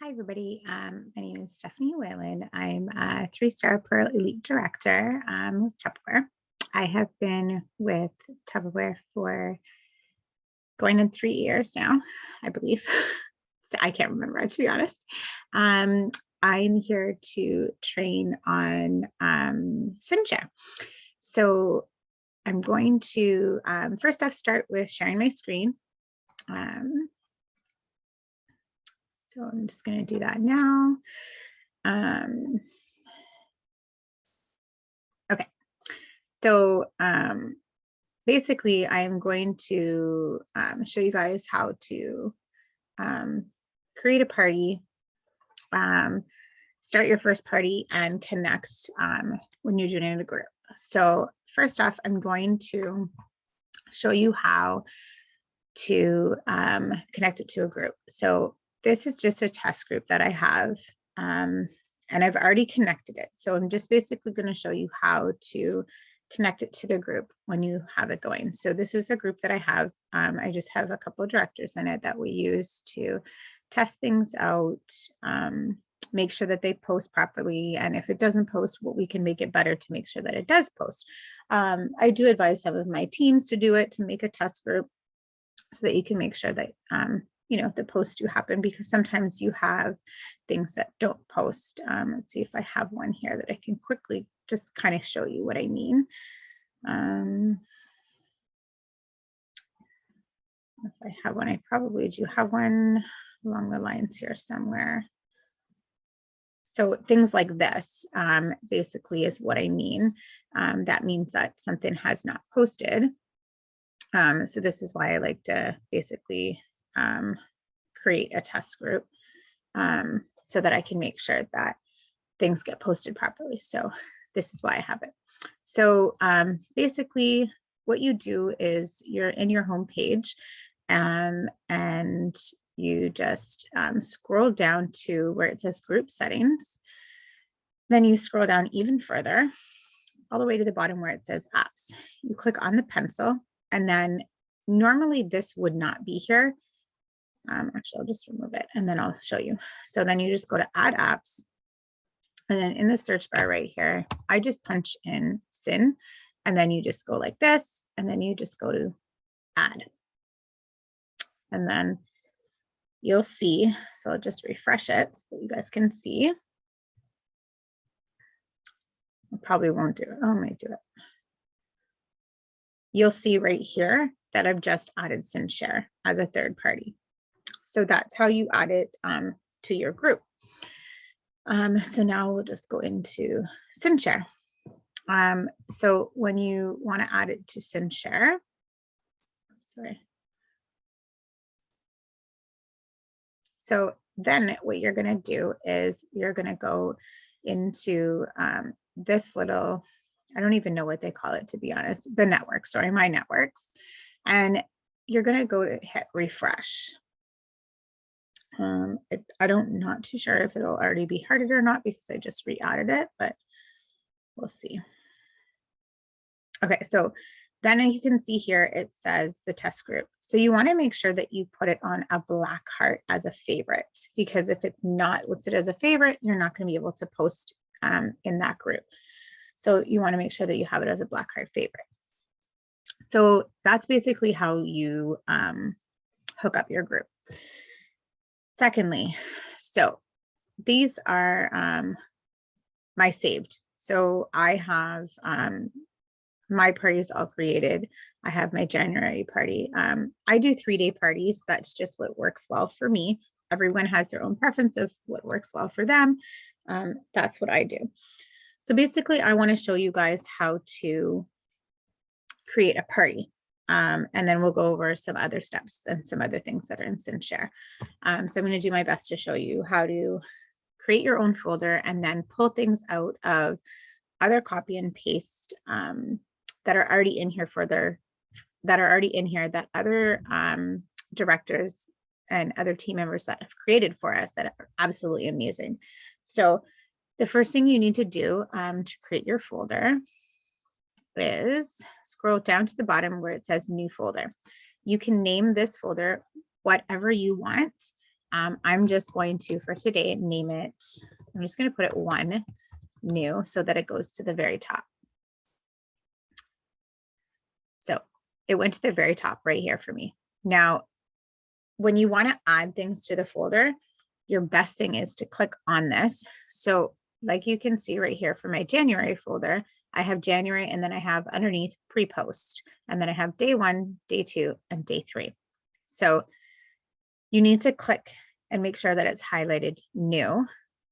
Hi, everybody. My name is Stephanie Whalen. I'm a three-star Pearl Elite Director with Tupperware. I have been with Tupperware for going on 3 years now, I believe. So I can't remember, to be honest. I'm here to train on CinchShare. So I'm going to first off start with sharing my screen. So I'm just going to do that now. Okay, so basically I'm going to show you guys how to create a party, start your first party, and connect when you're joining a group. So first off, I'm going to show you how to connect it to a group. So this is just a test group that I have, and I've already connected it. So I'm just basically going to show you how to connect it to the group when you have it going. So this is a group that I have. I just have a couple of directors in it that we use to test things out, make sure that they post properly. And if it doesn't post, what we can make it better to make sure that it does post. I do advise some of my teams to do it, to make a test group so that you can make sure that, the posts do happen, because sometimes you have things that don't post. Let's see if I have one here that I can quickly just kind of show you what I mean. If I have one, I probably do have one along the lines here somewhere. So things like this basically is what I mean. That means that something has not posted. So this is why I like to basically create a test group so that I can make sure that things get posted properly. So this is why I have it. So basically what you do is you're in your home page and you just scroll down to where it says group settings. Then you scroll down even further, all the way to the bottom where it says apps. You click on the pencil, and then normally this would not be here. Actually, I'll just remove it and then I'll show you. So then you just go to add apps. And then in the search bar right here, I just punch in Cin, and then you just go like this, and then you just go to add. And then you'll see, so I'll just refresh it so that you guys can see. I probably won't do it. Oh, I might do it. You'll see right here that I've just added CinchShare as a third party. So that's how you add it to your group. So now we'll just go into CinchShare. So when you want to add it to CinchShare, sorry. So then what you're going to do is you're going to go into this little, I don't even know what they call it, to be honest, the network, sorry, my networks. And you're going to go to hit refresh. I'm not too sure if it'll already be hearted or not, because I just re-added it, but we'll see. Okay, so then you can see here it says the test group. So you want to make sure that you put it on a black heart as a favorite, because if it's not listed as a favorite, you're not going to be able to post in that group. So you want to make sure that you have it as a black heart favorite. So that's basically how you hook up your group. Secondly, so these are my saved. So I have my parties all created. I have my January party. I do 3-day parties. That's just what works well for me. Everyone has their own preference of what works well for them. That's what I do. So basically, I want to show you guys how to create a party. And then we'll go over some other steps and some other things that are in CinchShare. So I'm going to do my best to show you how to create your own folder and then pull things out of other copy and paste that are already in here that other directors and other team members that have created for us that are absolutely amazing. So the first thing you need to do to create your folder is scroll down to the bottom where it says new folder. You can name this folder whatever you want. I'm just going to, for today, name it, I'm just going to put it 1 new so that it goes to the very top. So it went to the very top right here for me. Now, when you want to add things to the folder, your best thing is to click on this. So like you can see right here for my January folder, I have January, and then I have underneath pre-post, and then I have day 1, day 2, and day 3. So you need to click and make sure that it's highlighted new,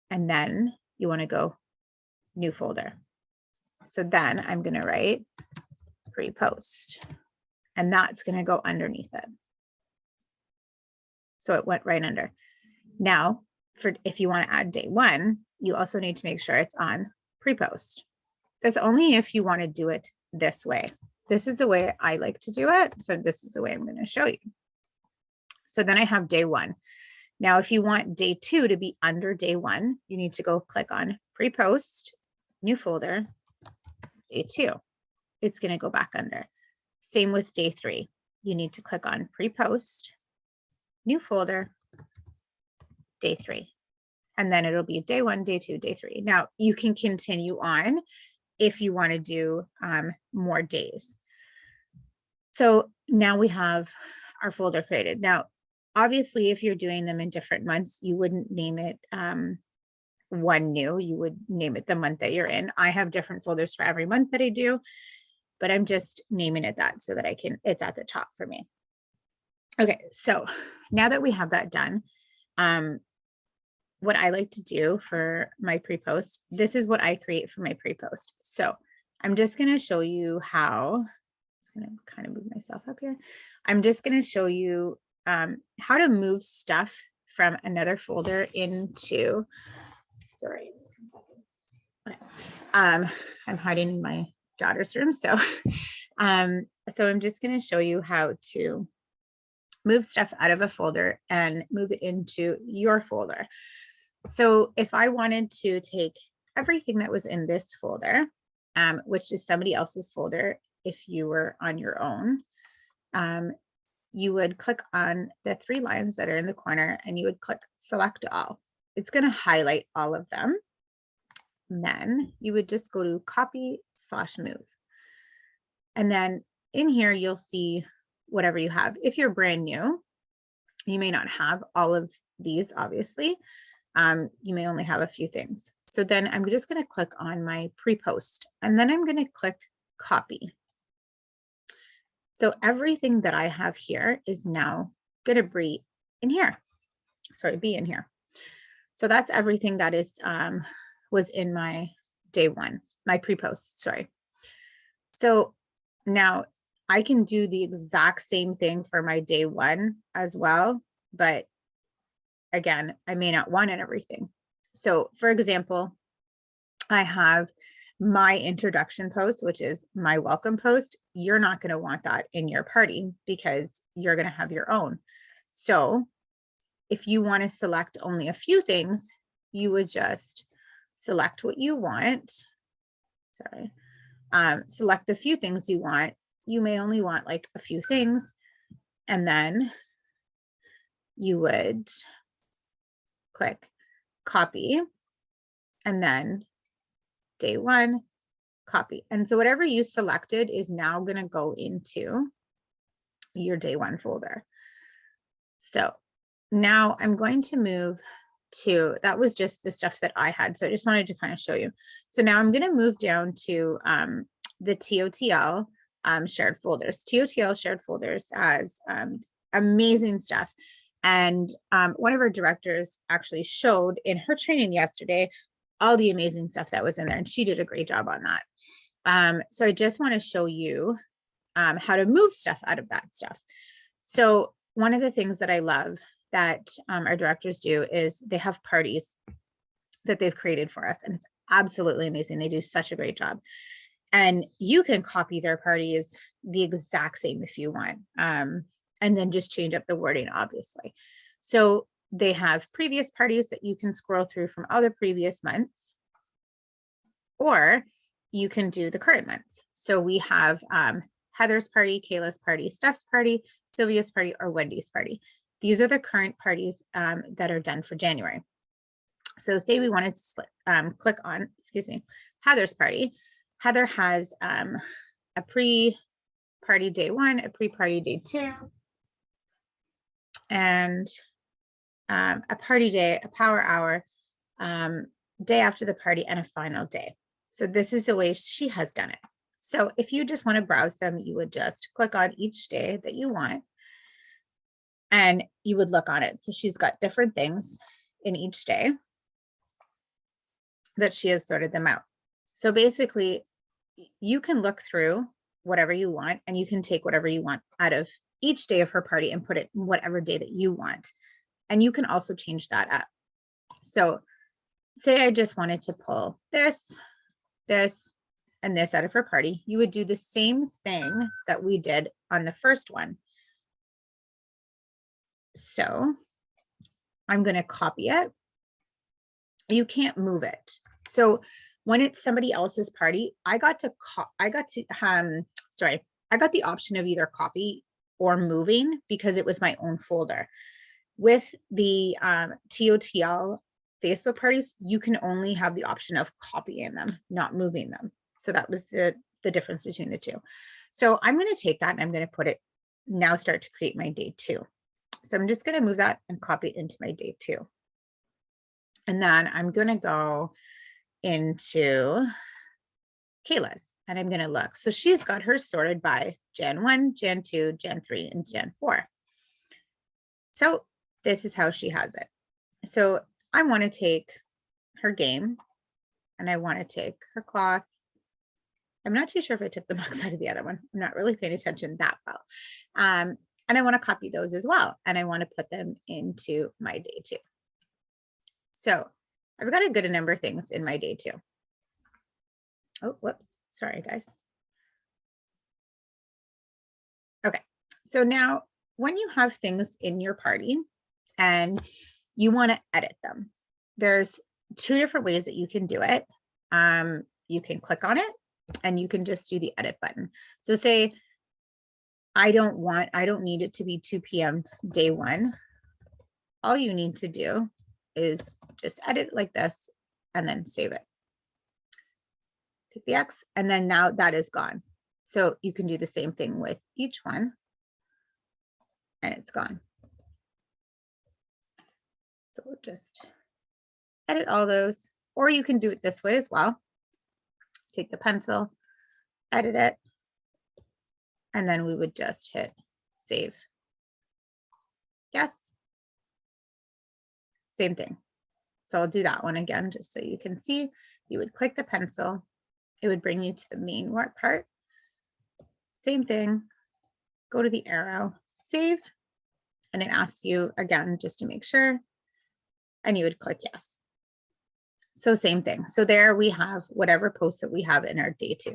and then you want to go new folder. So then I'm going to write pre-post, and that's going to go underneath it. So it went right under. Now, if you want to add day 1, you also need to make sure it's on pre-post. That's only if you want to do it this way. This is the way I like to do it. So this is the way I'm going to show you. So then I have day 1. Now, if you want day 2 to be under day 1, you need to go click on pre-post, new folder, day 2. It's going to go back under. Same with day 3. You need to click on pre-post, new folder, day 3. And then it'll be day 1, day 2, day 3. Now you can continue on if you want to do more days. So now we have our folder created. Now, obviously, if you're doing them in different months, you wouldn't name it 1 new, you would name it the month that you're in. I have different folders for every month that I do, but I'm just naming it that so that it's at the top for me. Okay, so now that we have that done, what I like to do for my pre-post, this is what I create for my pre-post. So I'm just going to show you how, I'm going to kind of move myself up here. I'm just going to show you how to move stuff from another folder into, sorry. Okay. I'm hiding in my daughter's room. So, I'm just going to show you how to move stuff out of a folder and move it into your folder. So if I wanted to take everything that was in this folder, which is somebody else's folder, if you were on your own, you would click on the 3 lines that are in the corner and you would click select all. It's going to highlight all of them. And then you would just go to copy/move. And then in here, you'll see whatever you have. If you're brand new, you may not have all of these, obviously. You may only have a few things. So then I'm just going to click on my pre-post, and then I'm going to click copy. So everything that I have here is now going to be in here. Be in here. So that's everything that is was in my day 1, my pre-post, sorry. So now I can do the exact same thing for my day 1 as well, but again, I may not want it everything. So for example, I have my introduction post, which is my welcome post. You're not going to want that in your party because you're going to have your own. So if you want to select only a few things, you would just select what you want. Sorry. Select the few things you want. You may only want like a few things, and then you would click copy, and then day 1, copy. And so whatever you selected is now going to go into your day 1 folder. So now I'm going to move to, that was just the stuff that I had. So I just wanted to kind of show you. So now I'm going to move down to the TOTL shared folders. TOTL shared folders has amazing stuff. And one of our directors actually showed in her training yesterday all the amazing stuff that was in there, and she did a great job on that. So I just want to show you how to move stuff out of that stuff. So one of the things that I love that our directors do is they have parties that they've created for us, and it's absolutely amazing. They do such a great job. And you can copy their parties the exact same if you want, and then just change up the wording, obviously. So they have previous parties that you can scroll through from other previous months, or you can do the current months. So we have Heather's party, Kayla's party, Steph's party, Sylvia's party, or Wendy's party. these are the current parties that are done for January. So say we wanted to click on, excuse me, Heather's party. Heather has a pre-party day 1, a pre-party day 2, and a party day, a power hour, day after the party, and a final day. So this is the way she has done it. So if you just want to browse them, you would just click on each day that you want, and you would look on it. So she's got different things in each day that she has sorted them out. So basically, you can look through whatever you want, and you can take whatever you want out of each day of her party and put it in whatever day that you want. And you can also change that up. So say I just wanted to pull this, this, and this out of her party. You would do the same thing that we did on the first one. So I'm going to copy it. You can't move it. So when it's somebody else's party, I got the option of either copy or moving because it was my own folder. With the TOTL Facebook parties, you can only have the option of copying them, not moving them. So that was the difference between the two. So I'm going to take that and I'm going to put it now, start to create my day 2. So I'm just going to move that and copy it into my day 2. And then I'm going to go into Kayla's and I'm going to look. So she's got hers sorted by Jan 1, Jan 2, Jan 3, and Jan 4. So this is how she has it. So I want to take her game and I want to take her cloth. I'm not too sure if I took the box out of the other one. I'm not really paying attention that well. And I want to copy those as well. And I want to put them into my day 2. So I've got a good number of things in my day 2. Oh, whoops. Sorry, guys. Okay. So now when you have things in your party and you want to edit them, there's 2 different ways that you can do it. You can click on it and you can just do the edit button. So say, I don't need it to be 2 p.m. day 1. All you need to do is just edit like this and then save it. Pick the X and then now that is gone. So you can do the same thing with each one and it's gone. So we'll just edit all those, or you can do it this way as well. Take the pencil, edit it, and then we would just hit save. Yes. Same thing. So I'll do that one again, just so you can see. You would click the pencil. It would bring you to the main work part. Same thing. Go to the arrow, save, and it asks you again, just to make sure, and you would click yes. So same thing. So there we have whatever post that we have in our day 2.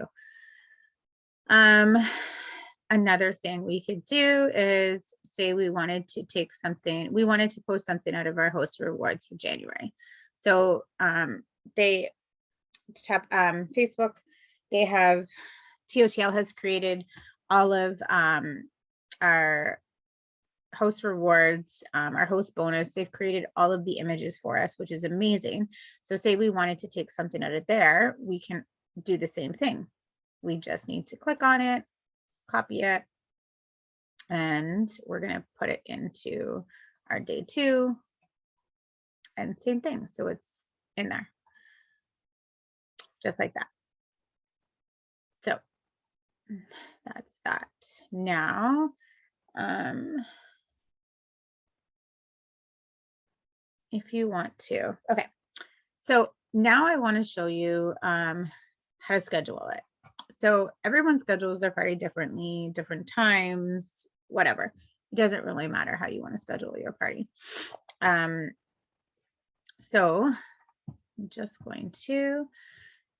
Another thing we could do is say we wanted to take something, we wanted to post something out of our host rewards for January. So they tap Facebook, they have, TOTL has created all of our host rewards, our host bonus. They've created all of the images for us, which is amazing. So say we wanted to take something out of there, we can do the same thing. We just need to click on it, copy it, and we're going to put it into our day 2 and same thing. So it's in there just like that. So that's that. Now, if you want to, okay. So now I want to show you how to schedule it. So everyone schedules their party differently, different times, whatever. It doesn't really matter how you want to schedule your party. So I'm just going to,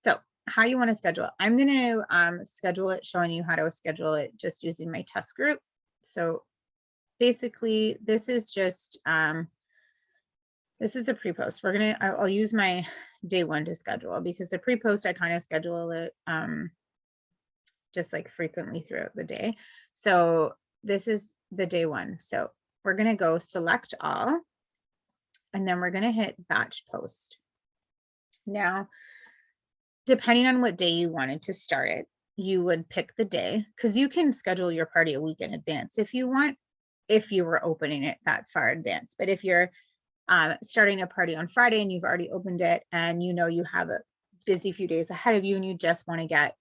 so how you want to schedule it. I'm going to schedule it, showing you how to schedule it just using my test group. So basically this is just, this is the pre-post. I'll use my day 1 to schedule, because the pre-post I kind of schedule it just like frequently throughout the day. So this is the day 1. So we're going to go select all, and then we're going to hit batch post. Now, depending on what day you wanted to start it, you would pick the day, because you can schedule your party a week in advance if you want, if you were opening it that far advanced. But if you're starting a party on Friday and you've already opened it and you know you have a busy few days ahead of you and you just want to get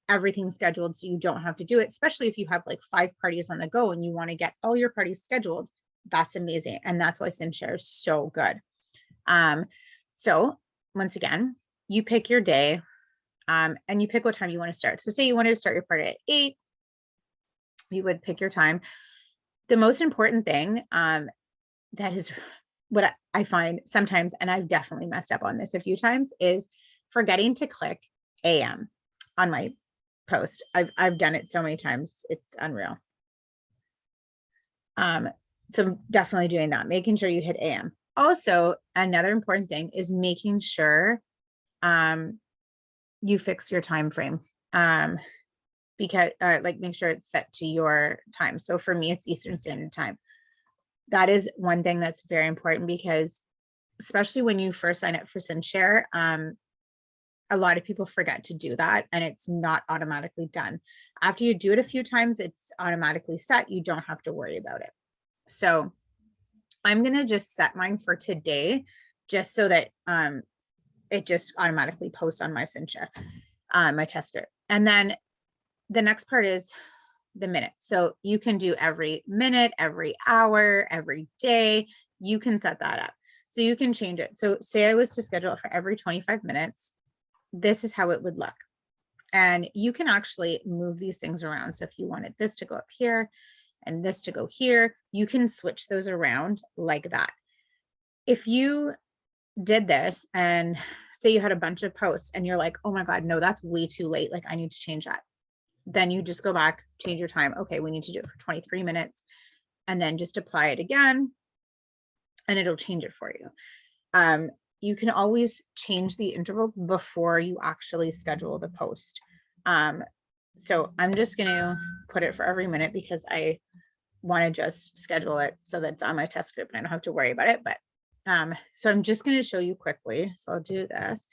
everything scheduled so you don't have to do it, especially if you have like 5 parties on the go and you want to get all your parties scheduled, that's amazing. And that's why CinchShare is so good. So once again, you pick your day, and you pick what time you want to start. So say you wanted to start your party at 8, you would pick your time. The most important thing, that is what I find sometimes, and I've definitely messed up on this a few times, is forgetting to click AM on my post. I've done it so many times, it's unreal. So definitely doing that, making sure you hit AM. Also, another important thing is making sure you fix your time frame, because like make sure it's set to your time. So for me, it's Eastern Standard Time. That is one thing that's very important, because especially when you first sign up for CinchShare, a lot of people forget to do that, and it's not automatically done. After you do it a few times, it's automatically set. You don't have to worry about it. So I'm going to just set mine for today, just so that it just automatically posts on my CinchShare, my test script. And then the next part is the minute. So you can do every minute, every hour, every day. You can set that up. So you can change it. So say I was to schedule it for every 25 minutes, this is how it would look. And you can actually move these things around. So if you wanted this to go up here and this to go here, you can switch those around like that. If you did this and say you had a bunch of posts and you're like, oh my God, no, that's way too late. Like I need to change that. Then you just go back, change your time. Okay, we need to do it for 23 minutes, and then just apply it again and it'll change it for you. You can always change the interval before you actually schedule the post. So I'm just going to put it for every minute because I want to just schedule it so that it's on my test script and I don't have to worry about it. But so I'm just going to show you quickly. So I'll do this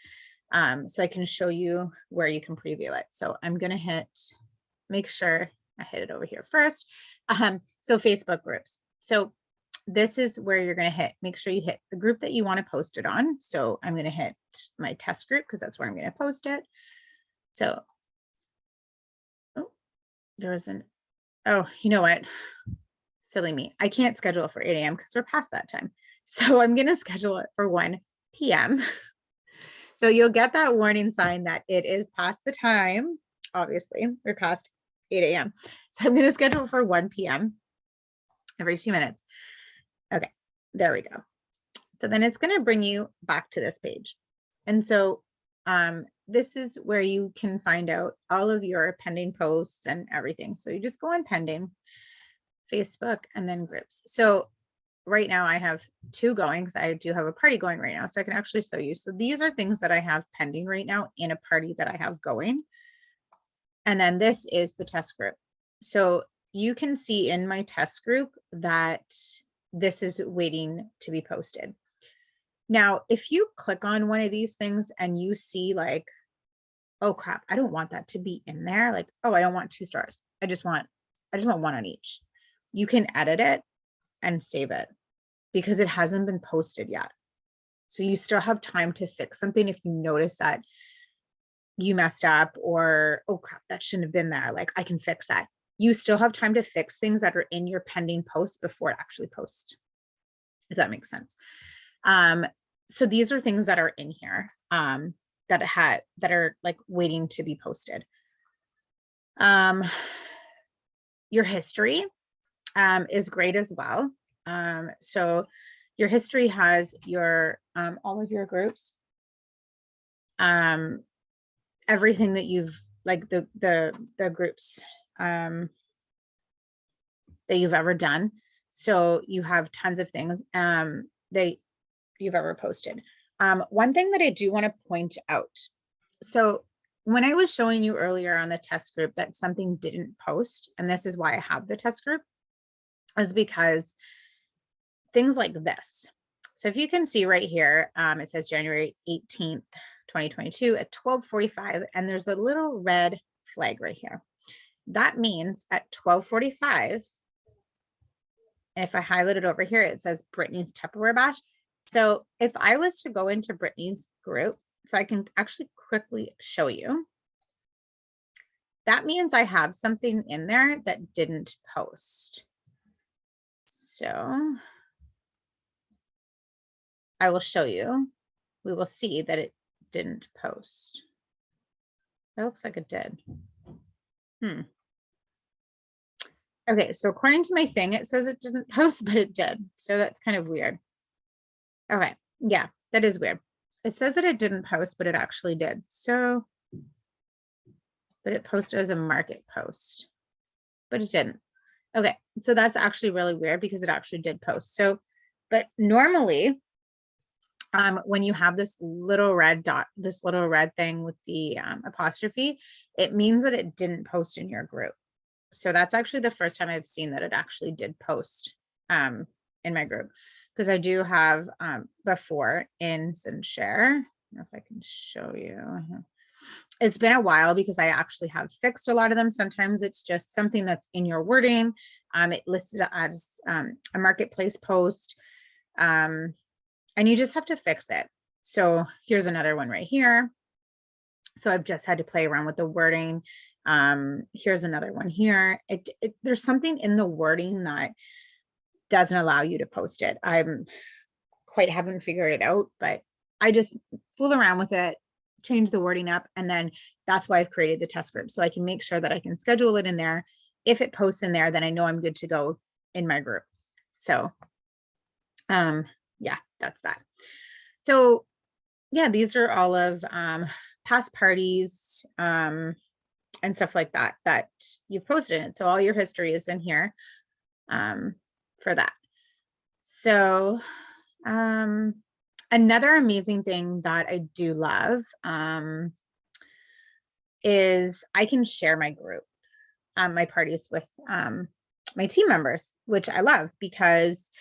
so I can show you where you can preview it. So I'm going to hit, make sure I hit it over here first. So Facebook groups. So this is where you're going to hit, make sure you hit the group that you want to post it on. So I'm going to hit my test group because that's where I'm going to post it. So, oh, there was an, oh, you know what? Silly me. I can't schedule it for 8 a.m. because we're past that time. So I'm going to schedule it for 1 p.m. So you'll get that warning sign that it is past the time. Obviously, we're past 8 a.m. So I'm going to schedule it for 1 p.m. every 2 minutes. Okay, there we go. So then it's going to bring you back to this page. And so this is where you can find out all of your pending posts and everything. So you just go on pending, Facebook, and then groups. So right now I have 2 going because I do have a party going right now. So I can actually show you. So these are things that I have pending right now in a party that I have going. And then this is the test group. So you can see in my test group that this is waiting to be posted. Now, if you click on one of these things and you see like, oh crap, I don't want that to be in there. Like, oh, I don't want 2 stars. I just want 1 on each. You can edit it and save it because it hasn't been posted yet. So you still have time to fix something if you notice that you messed up or, oh crap, that shouldn't have been there. Like I can fix that. You still have time to fix things that are in your pending posts before it actually posts, if that makes sense. So these are things that are in here that are like waiting to be posted. Your history is great as well. So your history has your all of your groups, everything that you've like the groups that you've ever done. So you have tons of things that you've ever posted. One thing that I do want to point out. So when I was showing you earlier on the test group that something didn't post, and this is why I have the test group, is because things like this. So if you can see right here, it says January 18th, 2022 at 12:45, and there's a little red flag right here. That means at 12:45, and if I highlight it over here, it says Brittany's Tupperware Bash. So if I was to go into Brittany's group, so I can actually quickly show you, that means I have something in there that didn't post. So I will show you. We will see that it didn't post. It looks like it did. Okay, so according to my thing, it says it didn't post, but it did. So that's kind of weird. Okay, yeah, that is weird. It says that it didn't post, but it actually did. So, but it posted as a market post, but it didn't. Okay, so that's actually really weird because it actually did post. So, but normally, when you have this little red dot, this little red thing with the apostrophe, it means that it didn't post in your group. So that's actually the first time I've seen that it actually did post in my group, because I do have before in CinchShare. I don't know if I can show you. It's been a while because I actually have fixed a lot of them. Sometimes it's just something that's in your wording. It lists it as a marketplace post, and you just have to fix it. So here's another one right here. So I've just had to play around with the wording. Here's another one here. There's something in the wording that doesn't allow you to post it. I'm quite haven't figured it out, but I just fool around with it, change the wording up, and then that's why I've created the test group. So I can make sure that I can schedule it in there. If it posts in there, then I know I'm good to go in my group. So yeah, that's that. So yeah, these are all of past parties and stuff like that that you've posted in. So all your history is in here for that. So another amazing thing that I do love is I can share my group, my parties with my team members, which I love because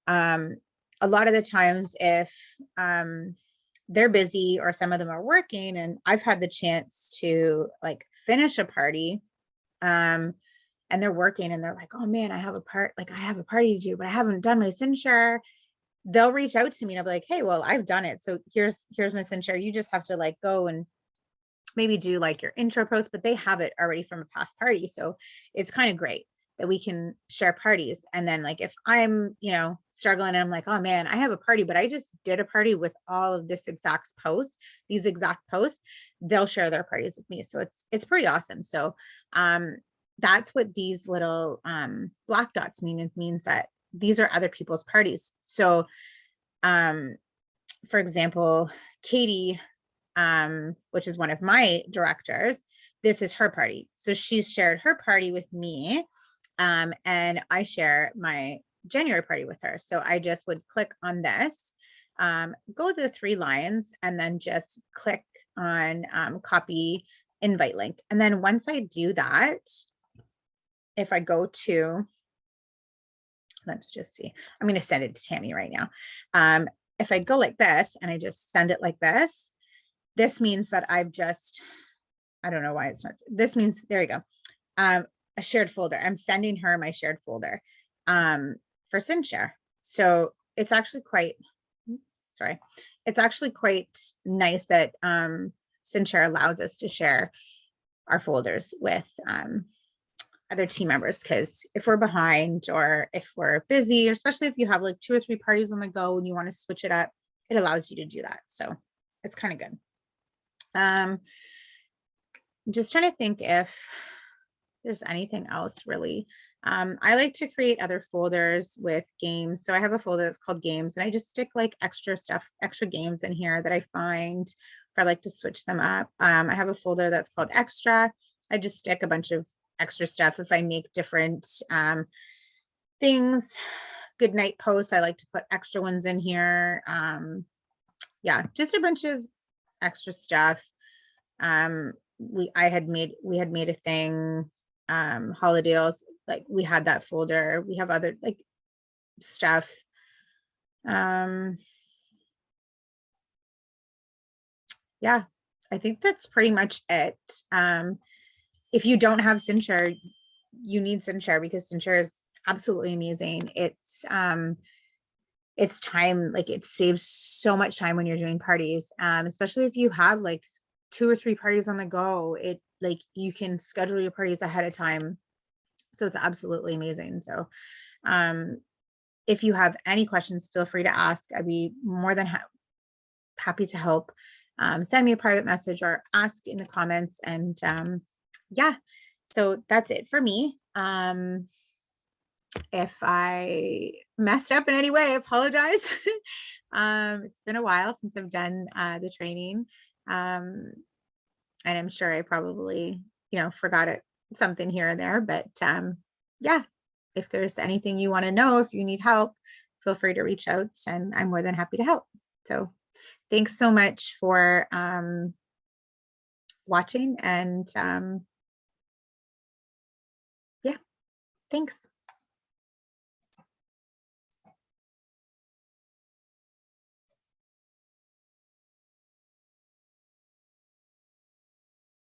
a lot of the times if they're busy or some of them are working and I've had the chance to like finish a party and they're working and they're like, oh man, I have a party to do, but I haven't done my CinchShare. They'll reach out to me and I'll be like, hey, well, I've done it. So here's my CinchShare. You just have to like go and maybe do like your intro post, but they have it already from a past party. So it's kind of great that we can share parties. And then like, if I'm, struggling and I'm like, oh man, I have a party, but I just did a party with all of these exact posts, they'll share their parties with me. So it's pretty awesome. So that's what these little black dots mean. It means that these are other people's parties. So for example, Katie, which is one of my directors, this is her party. So she's shared her party with me. And I share my January party with her. So I just would click on this, go to the 3 lines, and then just click on copy invite link. And then once I do that, if I go to, let's just see, I'm going to send it to Tammy right now. If I go like this and I just send it like this means that I've just, I don't know why it's not, this means, there you go. A shared folder. I'm sending her my shared folder for CinchShare. So it's actually quite, it's actually quite nice that CinchShare allows us to share our folders with other team members, because if we're behind or if we're busy, or especially if you have like 2 or 3 parties on the go and you want to switch it up, it allows you to do that. So it's kind of good. Just trying to think if there's anything else really. I like to create other folders with games. So I have a folder that's called games, and I just stick like extra stuff, extra games in here that I find if I like to switch them up. I have a folder that's called extra. I just stick a bunch of extra stuff. If I make different things, good night posts, I like to put extra ones in here. Yeah, just a bunch of extra stuff. We had made a thing, holidays, like we had that folder. We have other like stuff Yeah, I think that's pretty much it. If you don't have CinchShare, you need CinchShare because CinchShare is absolutely amazing. It's time, like it saves so much time when you're doing parties, especially if you have like 2 or 3 parties on the go. It like you can schedule your parties ahead of time. So it's absolutely amazing. So if you have any questions, feel free to ask. I'd be more than happy to help. Send me a private message or ask in the comments. And yeah, so that's it for me. If I messed up in any way, I apologize. It's been a while since I've done the training. And I'm sure I probably, forgot something here and there, but yeah, if there's anything you want to know, if you need help, feel free to reach out and I'm more than happy to help. So thanks so much for watching and yeah, thanks.